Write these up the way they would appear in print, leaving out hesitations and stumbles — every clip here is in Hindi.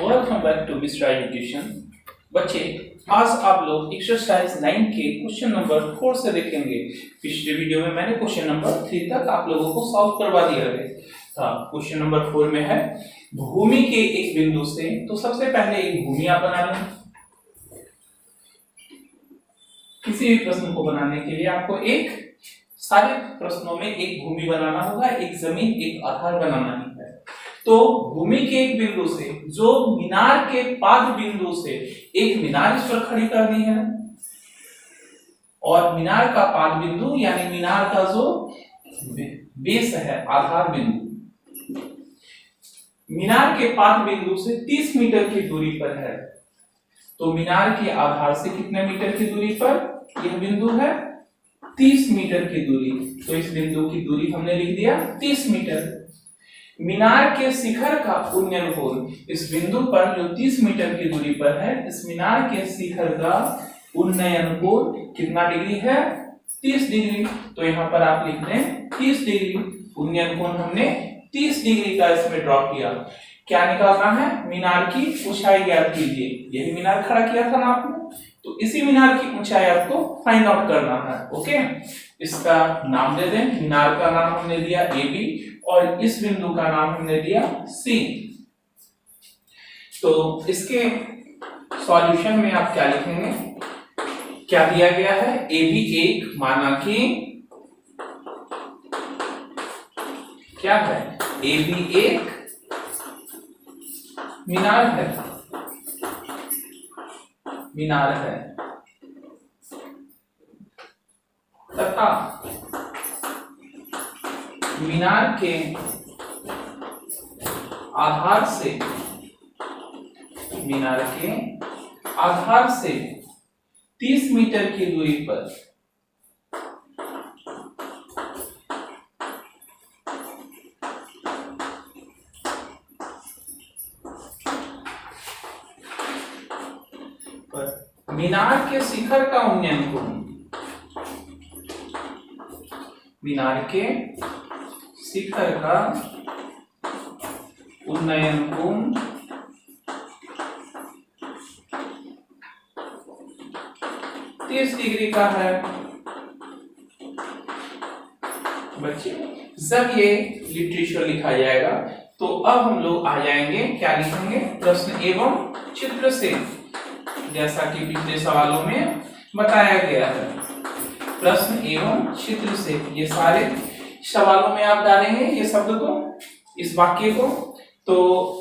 Welcome back to Mister Education. बच्चे, आज आप लोग एक्सरसाइज 9 के क्वेश्चन नंबर 4 से देखेंगे। पिछले वीडियो में मैंने क्वेश्चन नंबर 3 तक आप लोगों को सॉल्व करवा दिया था। क्वेश्चन नंबर 4 में है भूमि के एक बिंदु से। तो सबसे पहले एक भूमि आप बना लें। किसी भी प्रश्न को बनाने के लिए आपको एक सारे प्रश्नों में एक भूमि बनाना होगा, एक जमीन, एक आधार बनाना है। तो भूमि के एक बिंदु से, जो मीनार के पाद बिंदु से एक मीनार इस पर खड़ी करनी है, और मीनार का पाद बिंदु यानी मीनार का जो बेस है, आधार बिंदु, मीनार के पाद बिंदु से 30 मीटर की दूरी पर है। तो मीनार के आधार से कितने मीटर की दूरी पर यह बिंदु है? 30 मीटर की दूरी। तो इस बिंदु की दूरी हमने लिख दिया 30 मीटर। मीनार के शिखर का उन्नयन कोण, इस बिंदु पर जो 30 मीटर की दूरी पर है, इस मीनार के शिखर का उन्नयन कोण कितना डिग्री है? 30 डिग्री। तो यहाँ पर आप लिख दें 30 डिग्री। उन्नयन कोण हमने 30 डिग्री का इसमें ड्रॉ किया। क्या निकालना है? मीनार की ऊंचाई ज्ञात कीजिए। यही मीनार खड़ा किया था ना आपने, तो इसी मीनार की ऊंचाई आपको फाइंड आउट करना है। ओके, इसका नाम दे दें। मीनार का नाम हमने दिया AB और इस बिंदु का नाम हमने दिया C। तो इसके सॉल्यूशन में आप क्या लिखेंगे? क्या दिया गया है? AB एक, माना कि क्या है? AB एक मीनार है, मीनार है, तथा मीनार के आधार से, मीनार के आधार से 30 मीटर की दूरी पर मीनार के शिखर का उन्नयन कोण, मीनार के शिखर का उन्नयन कोण 30 डिग्री का है। बच्चे, जब ये लिटरेचर लिखा जाएगा तो अब हम लोग आ जाएंगे, क्या लिखेंगे? प्रश्न एवं चित्र से, जैसा कि पिछले सवालों में बताया गया है। प्रश्न एवं चित्र से, ये सारे सवालों में आप डालेंगे ये शब्द को, इस वाक्य को। तो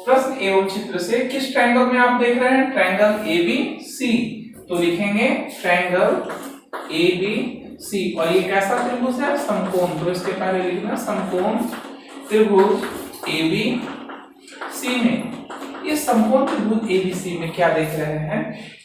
प्रश्न एवं चित्र से किस ट्रायंगल में आप देख रहे हैं? Triangle ABC। तो लिखेंगे ट्रायंगल ABC, और ये कैसा त्रिभुज है? समकोण। तो इसके पहले लिखना समकोण त्रिभुज ABC में, इस समकोण त्रिभुज ABC में क्या देख रहे हैं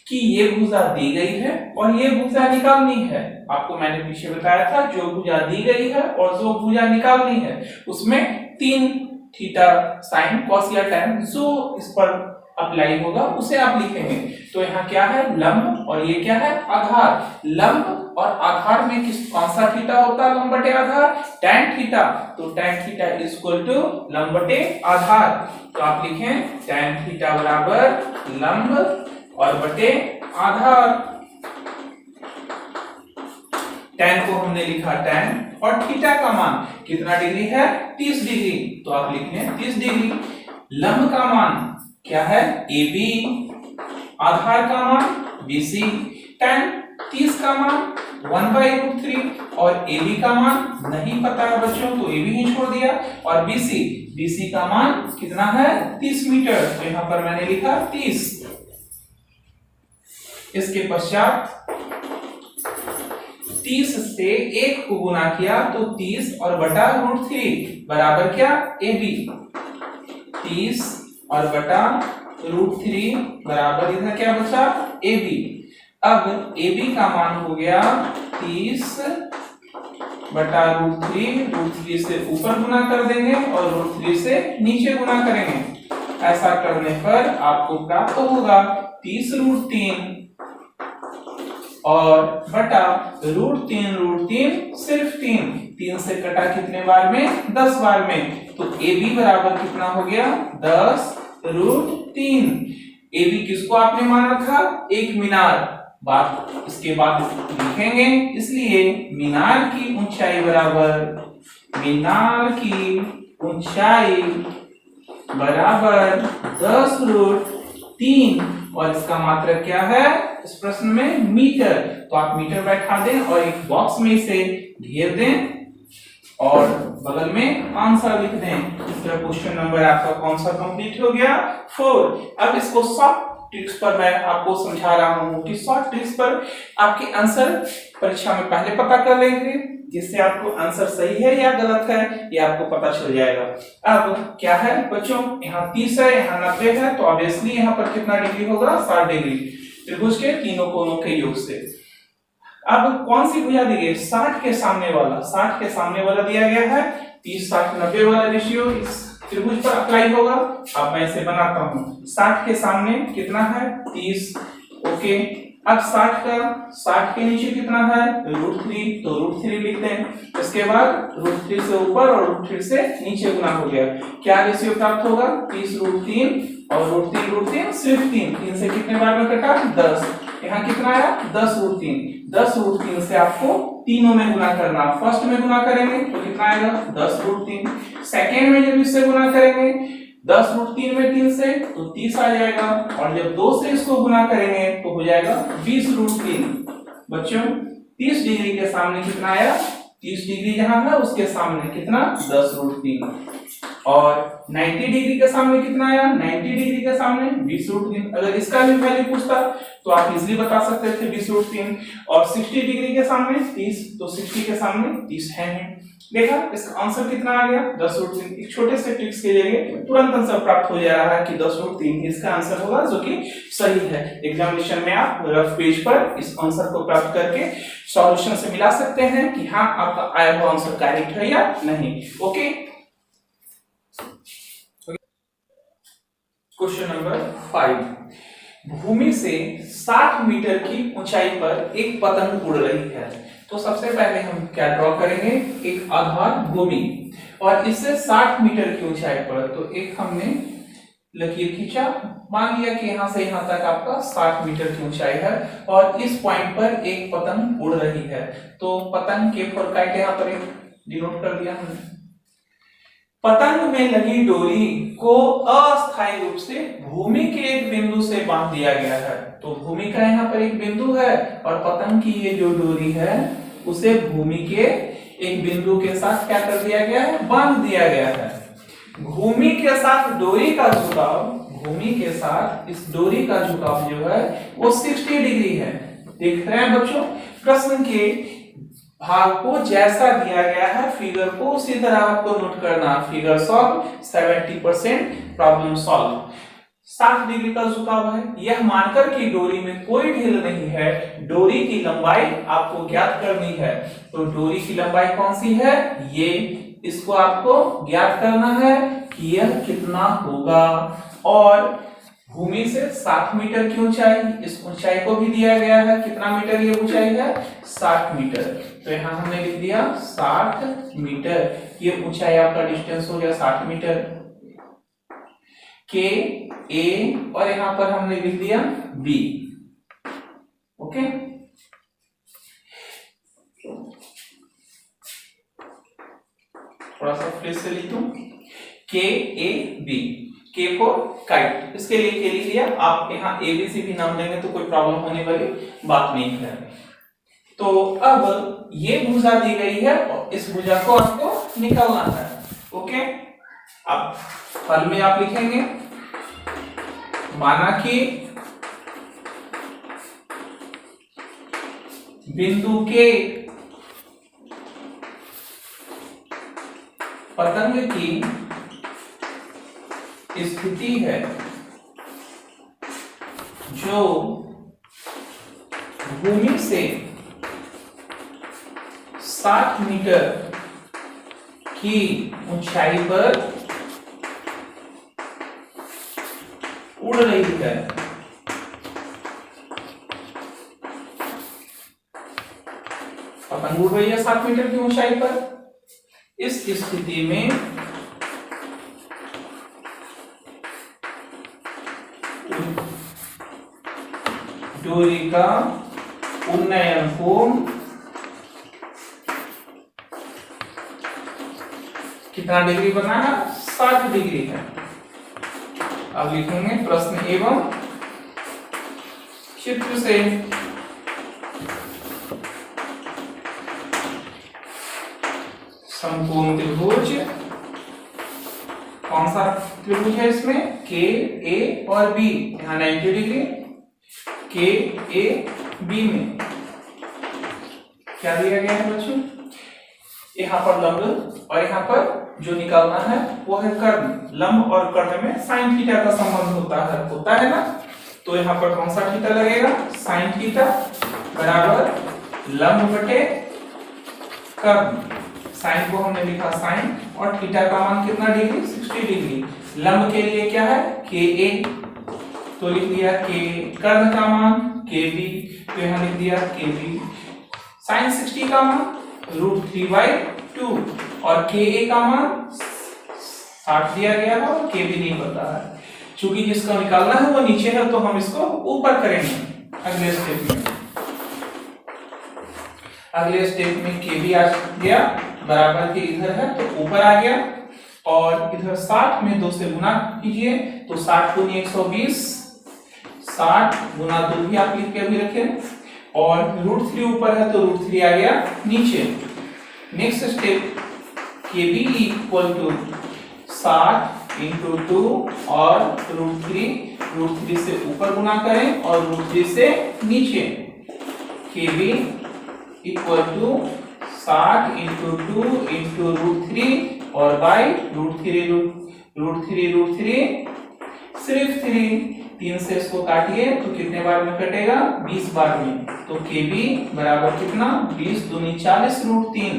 कि ये भुजा दी गई है और ये भुजा निकालनी है। आपको मैंने पीछे बताया था, जो भुजा दी गई है और जो भुजा निकालनी है उसमें 3 थीटा साइन कॉस या टैन जो इस पर अप्लाई होगा उसे आप लिखेंगे। तो यहाँ क्या है? लंब, और ये क्या है? आधार। लंब और आधार में कौन सा थीटा होता है? लंब बटे आधार, टैन थीटा। तो टैन थीटा इक्वल टू लंब बटे आधार। तो आप लिखें टैन थीटा बराबर लंब और बटे आधार। टैन को हमने लिखा टैन, और थीटा का मान कितना डिग्री है? 30 डिग्री। तो आप लिख लें 30 डिग्री। लंब का मान क्या है? AB, आधार का मान BC, टैन 30 का मान 1/√3 और AB का मान नहीं पता है बच्चों, तो AB ही छोड़ दिया। और BC का मान कितना है? 30 मीटर। तो यहां पर मैंने लिखा 30। इसके पश्चात 30 से 1 को गुना किया तो 30 और बटा √3 बराबर क्या? AB। 30 और बटा √3 बराबर इधर क्या बचा? AB। अब AB का मान हो गया 30 बटा √3 से ऊपर गुना कर देंगे और √3 से नीचे गुना करेंगे। ऐसा करने पर आपको प्राप्त होगा 30√3 और बटा √3 सिर्फ 3 से कटा कितने बार में? 10 बार में। तो AB बराबर कितना हो गया? 10 √3। AB किसको आपने माना था? एक मीनार। बात इसके बाद लिखेंगे, इसलिए मीनार की ऊंचाई बराबर 10√3 और इसका मात्रक क्या है इस प्रश्न में? मीटर। तो आप मीटर बैठा दें और एक बॉक्स में इसे घेर दें और बगल में आंसर लिख दें। इस तरह क्वेश्चन नंबर आपका कौन सा कंप्लीट हो गया? 4। अब इसको शॉर्ट ट्रिक्स पर मैं आपको समझा रहा हूं कि शॉर्ट ट्रिक्स पर आपके आंसर परीक्षा में पहले पता कर लेंगे, जिससे आपको आंसर सही है या गलत है ये आपको पता चल जाएगा। अब क्या है बच्चों, यहाँ 30 है, यहाँ 90 है, तो ऑब्वियसली यहाँ पर कितना डिग्री होगा? 60 डिग्री त्रिभुज के तीनों कोनों के योग से। अब कौन सी भुजा दी गई? 60 के सामने वाला दिया गया है। 30 60 90 वाला रेशियो इस त्रिभुज पर अप्लाई होगा। अब मैं इसे बनाता हूं। 60 के सामने कितना है? 30। ओके, अब 60 के नीचे कितना है? √3, तो √3 लिखते हैं। इसके बाद √3 से ऊपर और √3 से नीचे गुना हो गया। क्या रेशियो प्राप्त होगा? 30√3 और √3 सिर्फ 3 से कितने बार में कटा? 10। यहाँ कितना आया? 10√3। 10√3 से आपको तीनों में गुना करना। फर्स्ट में गुना करेंगे तो कितना आएगा? 10√3। सेकेंड में जब इससे गुना करेंगे 10√3 में 3 से तो 30 आ जाएगा, और जब 2 से इसको गुना करेंगे तो हो जाएगा 20√3। बच्चों 30 डिग्री के सामने कितना आया? 30 डिग्री जहां है उसके सामने कितना? 10√3। और 90 डिग्री के सामने कितना आया? 90 डिग्री के सामने 20√3। अगर इसका भी वैल्यू पूछता तो आप इजीली बता सकते थे 20√3। और 60 डिग्री के सामने 30, तो 60 के सामने 30 है। देखा इसका आंसर कितना आ गया? 10√3। एक छोटे से ट्रिक्स के जरिए तुरंत आंसर प्राप्त हो जा रहा है कि 10√3 इसका आंसर होगा, जो कि सही है। एग्जामिनेशन में आप रफ पेज पर इस आंसर को प्राप्त करके सॉल्यूशन से मिला सकते हैं कि हाँ आपका आया हुआ आंसर करेक्ट है या नहीं। Okay, question number 5। भूमि से 60 मीटर की ऊंचाई पर एक पतंग उड़ रही है। तो सबसे पहले हम क्या ड्रॉ करेंगे? एक आधार भूमि, और इससे 60 मीटर की ऊंचाई पर तो एक हमने लकीर खींचा। मान लिया कि यहां से यहां तक आपका 60 मीटर की ऊंचाई है और इस पॉइंट पर एक पतंग उड़ रही है। तो पतंग के फोरकाइट यहां पर डिनोट कर दिया हमने। पतंग में लगी डोरी को अस्थायी रूप से भूमि के एक बिंदु से बांध दिया गया है। तो भूमि का यहाँ पर एक बिंदु है और पतंग की ये जो डोरी है उसे भूमि के एक बिंदु के साथ क्या कर दिया गया है? बांध दिया गया है। भूमि के साथ डोरी का झुकाव, भूमि के साथ इस डोरी का झुकाव जो है वो 60 डिग्री है। देख रहे हैं बच्चों, प्रश्न के भाग को जैसा दिया गया है फिगर को उसी तरह आपको नोट करना। Figure solve, 70% problem solve. 60 degree का झुकाव है, यह मानकर कि डोरी में कोई ढील नहीं है। डोरी की लंबाई आपको ज्ञात करनी है। तो डोरी की लंबाई कौन सी है? ये, इसको आपको ज्ञात करना है कि यह कितना होगा। और भूमि से 60 मीटर की ऊंचाई, इस ऊंचाई को भी दिया गया है। कितना मीटर ये ऊंचाई है? 60 मीटर। तो यहां हमने लिख दिया 60 मीटर। ये ऊंचाई आपका डिस्टेंस हो गया 60 मीटर। के ए, और यहां पर हमने लिख दिया बी। ओके, थोड़ा सा फिर से लिख दूं। के ए बी, के फॉर काइट, इसके लिए के लिख दिया। आप यहाँ एबीसी भी नाम देंगे तो कोई प्रॉब्लम होने वाली बात नहीं है। तो अब ये भुजा दी गई है और इस भुजा को आपको निकालना है। ओके, अब फल में आप लिखेंगे, माना कि बिंदु के पतंग की स्थिति है जो भूमि से 60 मीटर की ऊंचाई पर उड़ रही है। पतंग उड़ रही है 60 मीटर की ऊंचाई पर। इस स्थिति में दूरी का उन्नयन कोण कितना डिग्री बना है? 60 डिग्री है। अब लिखेंगे प्रश्न एवं चित्र से समकोण त्रिभुज, कौन सा त्रिभुज है इसमें? के ए और बी, यहाँ 90 डिग्री, के ए बी में क्या दिया गया है बच्चों? यहाँ पर लंब और यहाँ पर जो निकालना है वो है कर्ण। लंब और कर्ण में साइन थीटा का संबंध होता है ना। तो यहाँ पर कौन सा थीटा लगेगा? साइन थीटा बराबर लंब बटे कर्ण। साइन को हमने लिखा साइन और थीटा का मान कितना डिग्री? 60 डिग्री। लंब के लिए क्या है? के ए, तो लिख दिया के। कर्ण का मान के बी, तो यहाँ लिख दिया के बी। साइन 60 का मान √3/2 और के ए का मान 60 दिया गया है और के बी नहीं पता है। चूंकि जिसका निकालना है वो नीचे है तो हम इसको ऊपर करेंगे अगले स्टेप में। अगले स्टेप में के बी आ गया, बराबर के इधर है तो ऊपर आ गया, और इधर 60 में 2 से गुना कीजिए तो 60 × 120, 60 × 2 भी आप लिख के अभी रखें, और √3 ऊपर है तो √3 आ गया नीचे। नेक्स्ट स्टेप के बी इक्वल टू 60 × 2 और √3 से ऊपर गुना करें और √3 से नीचे। के बी इक्वल टू 60 × 2 × √3 और बाई √3 सिर्फ 3 से इसको काटिए तो कितने बार में कटेगा? 20 बार में। तो के बी बराबर कितना? 20 दूनी 40 √3,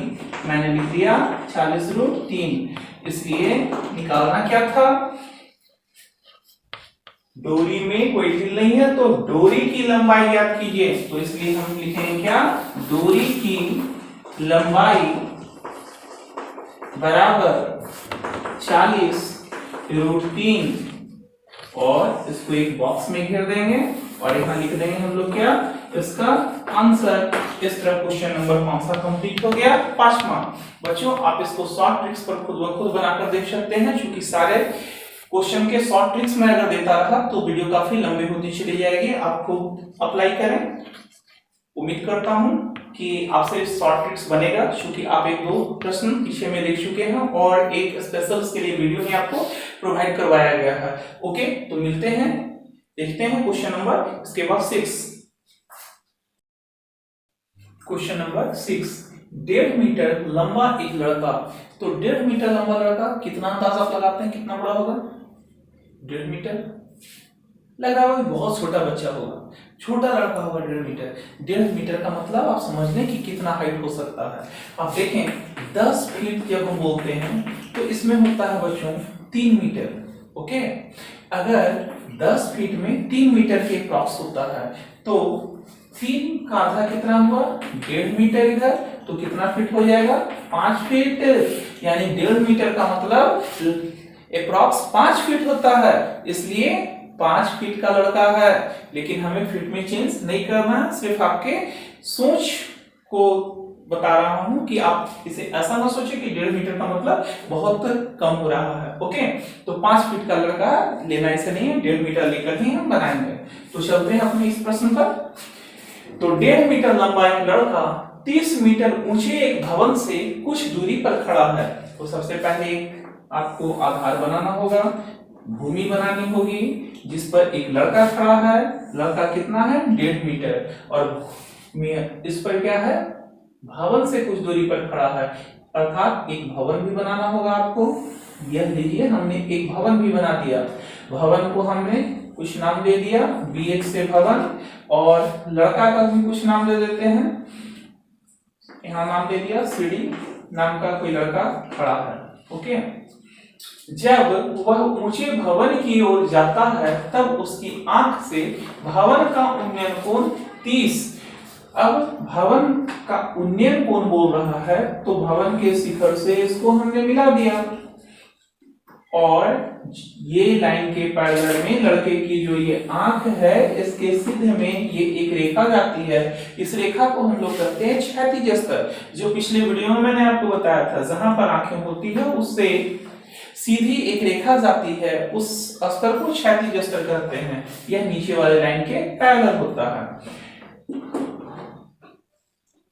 मैंने लिख दिया 40 √3। इसलिए निकालना क्या था? डोरी में कोई ढील नहीं है तो डोरी की लंबाई याद कीजिए, तो इसलिए हम लिखेंगे क्या? डोरी की लंबाई बराबर 40 √3, और इसको एक बॉक्स में घेर देंगे और यहाँ लिख देंगे हम लोग क्या? इसका आंसर। इस तरह क्वेश्चन नंबर 5 कंप्लीट हो गया। 5वां बच्चों, आप इसको शॉर्ट ट्रिक्स पर खुद ब खुद बनाकर देख सकते हैं। क्योंकि सारे क्वेश्चन के शॉर्ट ट्रिक्स में अगर देता रहा तो वीडियो काफी लंबी होती चली जाएगी। आपको अप्लाई करें, उम्मीद करता हूं कि आपसे शॉर्ट ट्रिक्स बनेगा, क्योंकि आप 1-2 प्रश्न पीछे में देख चुके हैं और एक स्पेशल इसके लिए वीडियो में आपको प्रोवाइड करवाया गया है। ओके, तो मिलते हैं, देखते हैं क्वेश्चन नंबर इसके बाद 6। क्वेश्चन नंबर 6, 1.5 मीटर लंबा एक लड़का। तो 1.5 मीटर लंबा लड़का कितना अंदाजा आप लगाते हैं कितना बड़ा होगा? 1.5 मीटर लग रहा होगा बहुत छोटा बच्चा होगा, छोटा लड़का होगा 1.5 मीटर। 1.5 मीटर का मतलब आप समझ लें कि कितना हाइट हो सकता है। आप देखें 10 फीट जब हम बोलते हैं तो इसमें होता है बच्चों 3 मीटर। ओके, अगर 10 फीट में 3 मीटर के क्रॉस होता है तो 3 का आधा कितना हुआ? 1.5 मीटर। इधर तो कितना फीट हो जाएगा? 5 फीट। यानी 1.5 मीटर का मतलब अप्रॉक्स 5 फीट होता है, इसलिए 5 फीट का लड़का है। लेकिन हमें फीट में चेंज नहीं करना, सिर्फ आपके सोच को बता रहा हूं कि आप इसे ऐसा ना सोचे कि 1.5 मीटर का मतलब बहुत कम हो रहा है। ओके, तो 5 फीट का लड़का लेना ऐसे नहीं है, 1.5 मीटर लेकर ही हम बनाएंगे। तो चलते हैं अपने इस प्रश्न पर। तो 1.5 मीटर लंबा एक लड़का 30 मीटर ऊंचे एक भवन से कुछ दूरी पर खड़ा है। तो सबसे पहले आपको आधार बनाना होगा, भूमि बनानी होगी जिस पर एक लड़का खड़ा है। लड़का कितना है? 1.5 मीटर, और इस पर क्या है? भवन से कुछ दूरी पर खड़ा है, अर्थात एक भवन भी बनाना होगा आपको। यह लीजिए, हमने एक भवन भी बना दिया। भवन को हमने कुछ नाम दे दिया, BH से भवन, और लड़का का भी कुछ नाम दे देते हैं। यहाँ नाम दे दिया CD नाम का कोई लड़का खड़ा है। ओके, जब वह ऊंचे भवन की ओर जाता है तब उसकी आंख से भवन का उन्नयन कोण 30। अब भवन का उन्नयन कोण बोल रहा है तो भवन के शिखर से इसको हमने मिला दिया, और ये लाइन के पैरेलल में लड़के की जो ये आंख है इसके सीधे में ये एक रेखा जाती है। इस रेखा को हम लोग कहते हैं क्षैतिज स्तर। जो पिछले वीडियो में मैंने आपको बताया था, जहां पर आंखें होती है उससे सीधी एक रेखा जाती है, उस स्तर को क्षैतिज स्तर कहते हैं। यह नीचे वाले लाइन के पैरेलल होता है।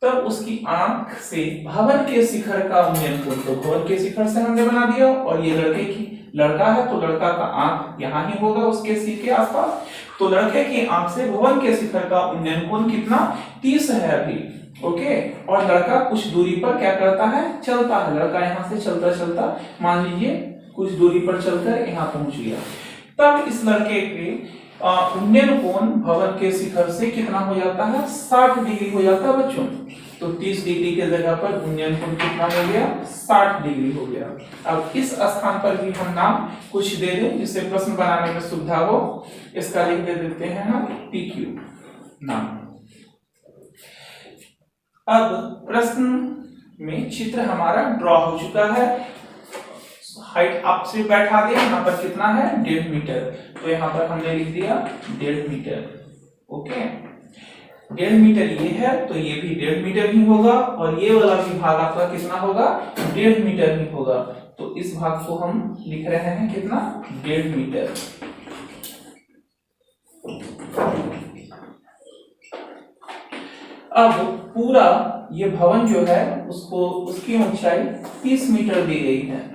तब उसकी आंख से भवन के शिखर का उन्नयन कोण, तो भवन के शिखर से हमने बना दिया। और ये लड़के की लड़का है तो लड़का का आंख यहाँ ही होगा उसके सिर के आसपास। तो लड़के की आंख से भवन के शिखर का उन्नयन कोण कितना 30 है अभी। ओके, और लड़का कुछ दूरी पर क्या करता है, चलता है। लड़का यहाँ से चलता चलता मान लीजिए कुछ दूरी पर चलकर यहाँ पहुंच गया। तब इस लड़के के उन्नयन कोण भवन के शिखर से कितना हो जाता है, 60 डिग्री हो जाता है बच्चों। तो 30 डिग्री के जगह पर उन्नयन कोण कितना हो गया, 60 डिग्री हो गया। अब इस स्थान पर भी हम नाम कुछ दे दें जिससे प्रश्न बनाने में सुविधा हो। इसका लिख दे देते हैं हम PQ नाम। अब प्रश्न में चित्र हमारा ड्रॉ हो चुका है। हाइट आपसे बैठा दिया, यहाँ पर कितना है 1.5 मीटर, तो यहाँ पर हमने लिख दिया 1.5 मीटर। ओके, 1.5 मीटर ये है तो ये भी 1.5 मीटर ही होगा, और ये वाला भी भाग आपका कितना होगा, 1.5 मीटर ही होगा। तो इस भाग को हम लिख रहे हैं कितना, 1.5 मीटर। अब पूरा ये भवन जो है उसको उसकी ऊंचाई 30 मीटर दी गई है।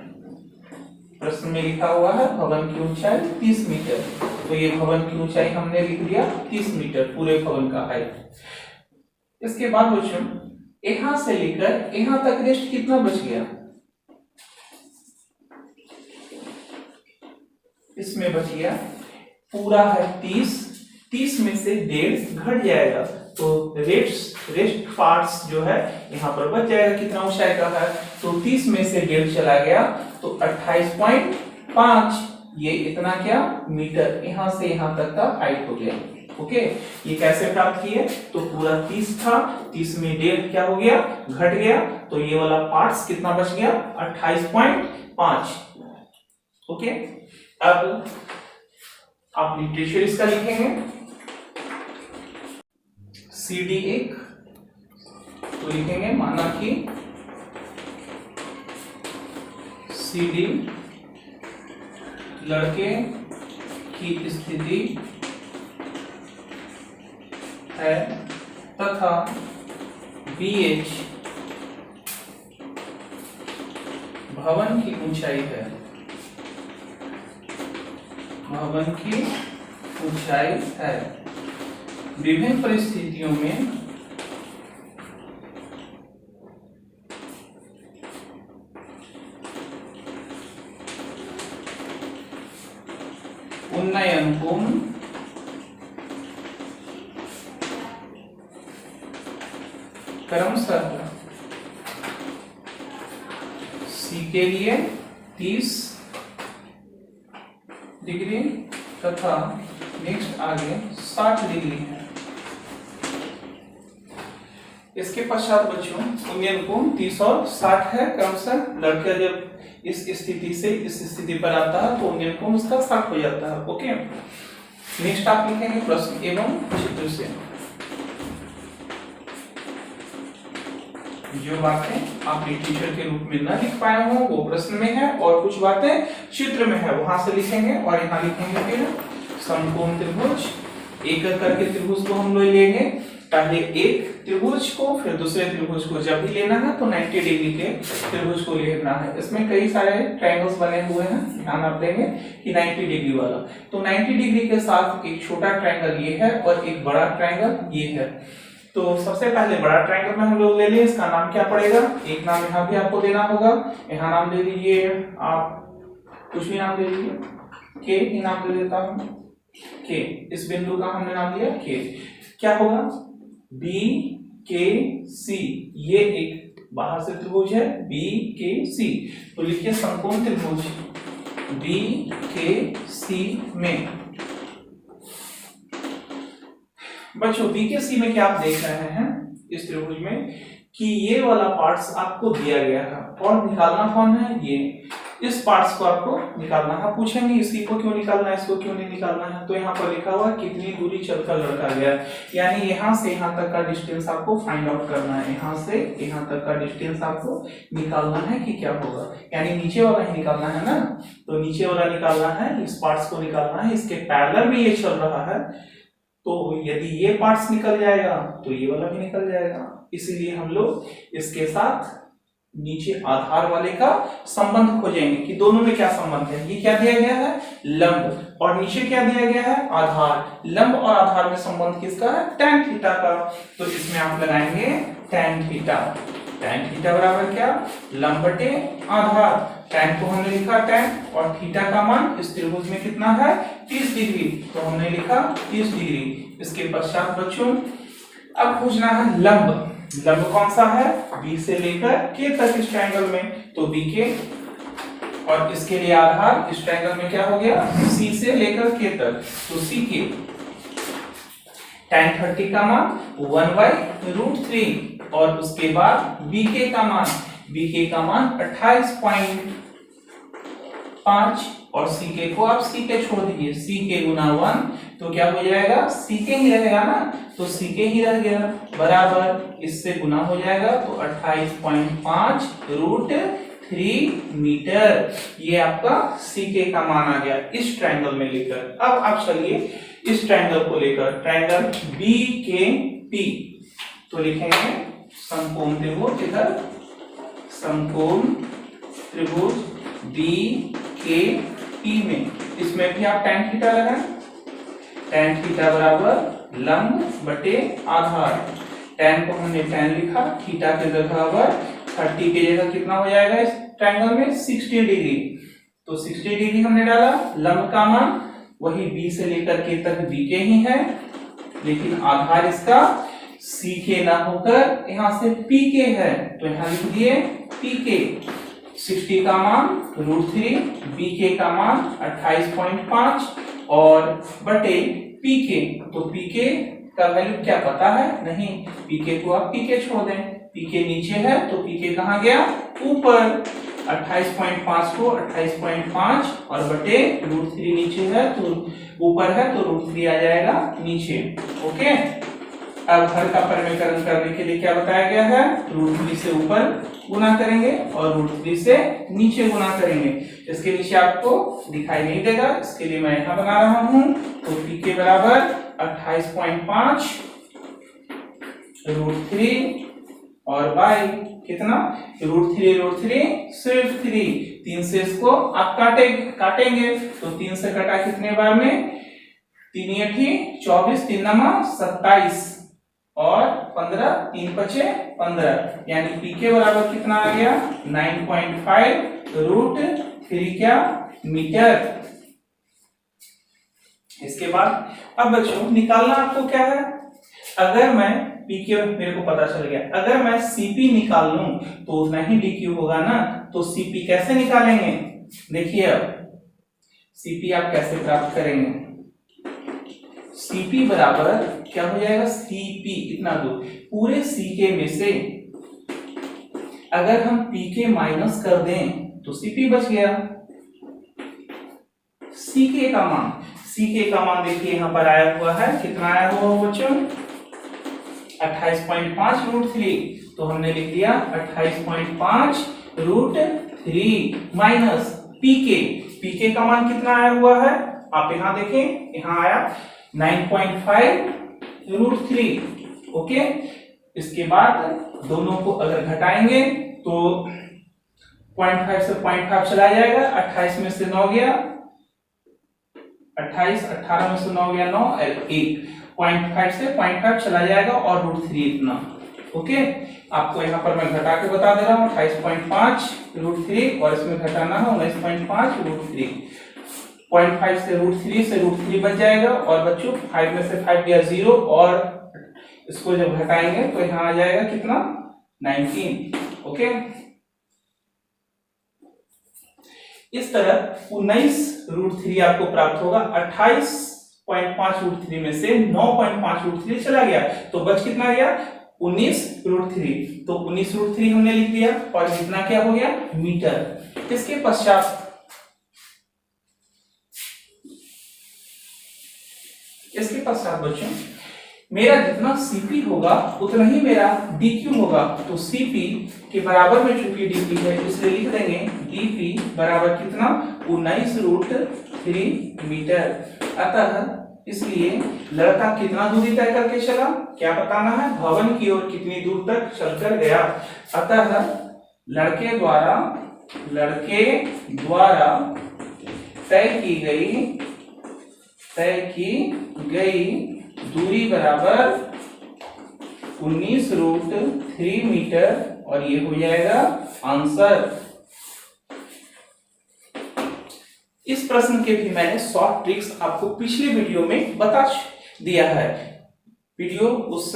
प्रश्न में लिखा हुआ है भवन की ऊंचाई 30 मीटर, तो ये भवन की ऊंचाई हमने लिख दिया 30 मीटर, पूरे भवन का हाइट। इसके बाद बच्चों यहां से लेकर यहां तक रेस्ट कितना बच गया, इसमें बच गया पूरा है 30 में से 1.5 घट जाएगा, तो रेस्ट पार्ट्स जो है यहाँ पर बच जाएगा। कितना ऊंचाई का है, तो 30 में से 1.5 चला गया तो 28.5, ये इतना क्या मीटर, यहां से यहां तक का हाइट हो गया। ओके, ये कैसे प्राप्त किए, तो पूरा 30 था, 30 में 1.5 क्या हो गया, घट गया, तो ये वाला पार्ट्स कितना बच गया 28.5। ओके, अब आप लिटरेचर इसका लिखेंगे CD 1, तो लिखेंगे माना कि CD लड़के की स्थिति है तथा BH भवन की ऊंचाई है, भवन की ऊंचाई है। विभिन्न परिस्थितियों में उन्नयन कोण क्रमशः C के लिए 30 डिग्री तथा नेक्स्ट आगे 60 डिग्री है। इसके पश्चात बच्चों उन्नयन कोण 30 और 60 है क्रमशः। लड़का जब इस स्थिति से इस स्थिति पर आता है तो उन्नयन कोण उसका 60 हो जाता है। ओके, नेक्स्ट आप लिखेंगे प्रश्न एवं चित्र से। जो बातें आप टीचर के रूप में न लिख पाए हो वो प्रश्न में है, और कुछ बातें चित्र में है वहां से लिखेंगे। और यहाँ लिखेंगे फिर समकोण त्रिभुज, एक एक करके त्रिभुज को हम लोग लेंगे। पहले एक त्रिभुज को फिर दूसरे त्रिभुज को जब भी लेना है तो 90 डिग्री के त्रिभुज को लेना है। इसमें कई सारे ट्रायंगल्स बने हुए हैं, ध्यान आप देंगे कि 90 डिग्री वाला, तो 90 डिग्री के साथ एक छोटा ट्रायंगल ये है और एक बड़ा ट्रायंगल ये है। तो सबसे पहले बड़ा ट्रायंगल में हम लोग ले लें, इसका नाम क्या पड़ेगा, एक नाम यहाँ भी आपको देना होगा, यहाँ नाम दे दीजिए, आप कुछ भी नाम दे दीजिए, के ही नाम दे देता हूँ, के। इस बिंदु का हमने नाम दिया के। क्या होगा, बी के सी, ये एक बाहर से त्रिभुज है बी के सी, तो लिखिए समकोण त्रिभुज बी के सी में। बच्चों बी के सी में क्या आप देख रहे हैं इस त्रिभुज में कि ये वाला पार्ट्स आपको दिया गया है और निकालना कौन है, ये इस पार्ट्स को आपको निकालना है। पूछेंगे इसी को क्यों निकालना है, इसको क्यों नहीं निकालना है, तो यहाँ पर लिखा हुआ है कितनी दूरी चलकर लड़का गया, यानी यहाँ से यहाँ तक का डिस्टेंस आपको फाइंड आउट करना है। यहाँ से यहाँ तक का डिस्टेंस आपको निकालना है कि क्या होगा, यानी नीचे वाला ही निकालना है ना, तो नीचे वाला निकालना है, इस पार्ट्स को निकालना है। इसके पैरेलल में ये चल रहा है, तो यदि ये पार्ट्स निकल जाएगा तो ये वाला भी निकल जाएगा। इसीलिए हम लोग इसके साथ नीचे आधार वाले का संबंध खोजेंगे कि दोनों में क्या संबंध है। ये क्या दिया गया है, लंब, और नीचे क्या दिया गया है, आधार। लंब और आधार में संबंध किसका है, tan थीटा का। तो इसमें आप लगाएंगे tan थीटा। tan थीटा बराबर क्या, लंब बटे आधार। tan को हमने लिखा tan, और थीटा का मान इस त्रिभुज में कितना है, 30 डिग्री, तो हमने लिखा 30 डिग्री। इसके पश्चात बच्चों अब पूछना है लंब। लंब कौन सा है, B से लेकर K तक इस ट्रायंगल में, तो BK, और इसके लिए आधार इस ट्रायंगल में क्या हो गया, C से लेकर K तक, तो CK। tan 30 का मान 1/√3, और उसके बाद BK का मान 28.5, और CK को आप CK छोड़ दीजिए, CK गुना 1, तो क्या हो जाएगा, CK ही रहेगा ना, तो CK ही रह गया, बराबर इससे गुना हो जाएगा, तो 28.5√3 मीटर। ये आपका CK का मान आ गया इस ट्रायंगल में लेकर। अब आप चलिए इस ट्रायंगल को लेकर, ट्रायंगल BKP, तो लिखेंगे समकोण त्रिभुज, इधर समकोण त्रिभुज BKP में, इसमें भी आप tan थीटा लगाएं। tan थीटा बराबर लंब बटे आधार। tan को हमने tan लिखा, थीटा के जगह पर 30 की जगह कितना हो जाएगा इस ट्रायंगल में, 60 डिग्री, तो 60 डिग्री हमने डाला। लंब का मान वही B से लेकर K तक BK ही है, लेकिन आधार इसका CK ना होकर यहाँ से PK है, तो यहाँ लिख दिए PK। 60 का मान √3, BK का मान 28.5, और बटे PK, तो PK का वैल्यू क्या पता है, नहीं, PK को आप PK छोड़ दें, PK नीचे है तो PK कहाँ गया, ऊपर। 28.5 को 28.5 और बटे √3 नीचे है तो ऊपर है, तो √3 आ जाएगा नीचे। ओके, अब हर का परिमेयकरण करने के लिए क्या बताया गया है, √3 से ऊपर गुना करेंगे और √3 से नीचे गुना करेंगे। इसके नीचे आपको दिखाई नहीं देगा, इसके लिए मैं यहां बना रहा हूं, तो PK बराबर 28.5 √3 और बाई कितना, √3 सिर्फ 3 से इसको आप काटेंगे, तो 3 से कटा कितने बार में, 3 × 24, 3 × 27 और 15, 3 × 5 15, यानी PK बराबर कितना आ गया, 9.5 √3 क्या मीटर। इसके बाद अब बच्चों निकालना आपको क्या है, अगर मैं PK मेरे को पता चल गया, अगर मैं CP निकाल लूं तो उतना ही DQ होगा ना, तो CP कैसे निकालेंगे, देखिए अब CP आप कैसे प्राप्त करेंगे, CP बराबर क्या हो जाएगा, CP इतना दूर, पूरे CK में से अगर हम PK माइनस कर दें तो CP बच गया। CK का मान देखिए यहां पर आया हुआ है, कितना आया हुआ बच्चों, 28.5 √3, तो हमने लिख दिया 28.5 √3 माइनस PK का मान कितना आया हुआ है, आप यहां देखें, यहां आया 9.5 √3। ओके, इसके बाद दोनों को अगर घटाएंगे तो 0.5 से 0.5 चला जाएगा, 28 में से 9 गया 28, 18 में से 9 गया 9, 1, 0.5 से 0.5 चला जाएगा और √3 इतना। ओके, आपको यहाँ पर मैं घटा के बता दे रहा हूँ, 28.5 √3 और इसमें घटाना है 19.5 √3, 0.5 से √3 बच जाएगा, और बच्चों 5 में से 5 गया 0, और इसको जब घटाएंगे तो यहाँ आ जाएगा कितना, 19। ओके, इस तरह 19 √3 आपको प्राप्त होगा। 28.5 √3 में से 9.5 √3 चला गया, तो बच कितना गया, 19 √3, तो 19 √3 हमने लिख दिया, और कितना क्या हो गया, मीटर। इसके पश्चात बच्चों मेरा जितना Cp होगा उतना ही मेरा dq होगा। तो Cp के बराबर में चूंकि dp है इसलिए लिख देंगे dp बराबर कितना 19√3 मीटर। अतः इसलिए लड़का कितना दूरी तय करके चला, क्या बताना है, भवन की ओर कितनी दूर तक चलकर गया। अतः लड़के द्वारा तय की गई दूरी बराबर 19√3 मीटर और ये हो जाएगा आंसर। इस प्रश्न के भी मैंने शॉर्ट ट्रिक्स आपको पिछले वीडियो में बता दिया है। वीडियो उस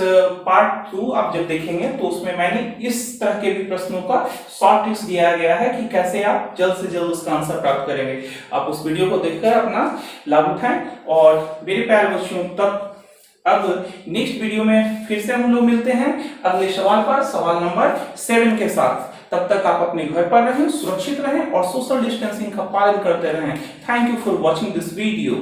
पार्ट 2 आप जब देखेंगे तो उसमें मैंने इस तरह के भी प्रश्नों का शॉर्ट ट्रिक्स दिया गया है कि कैसे आप जल्द से जल्द उसका आंसर प्राप्त करेंगे। आप उस वीडियो को देखकर अपना लाभ उठाएं। और मेरे प्यारे बच्चों, तब अब नेक्स्ट वीडियो में फिर से हम लोग मिलते हैं अगले सवाल पर, सवाल नंबर 7 के साथ। तब तक आप अपने घर पर रहें, सुरक्षित रहें और सोशल डिस्टेंसिंग का पालन करते रहें। Thank you for watching this video.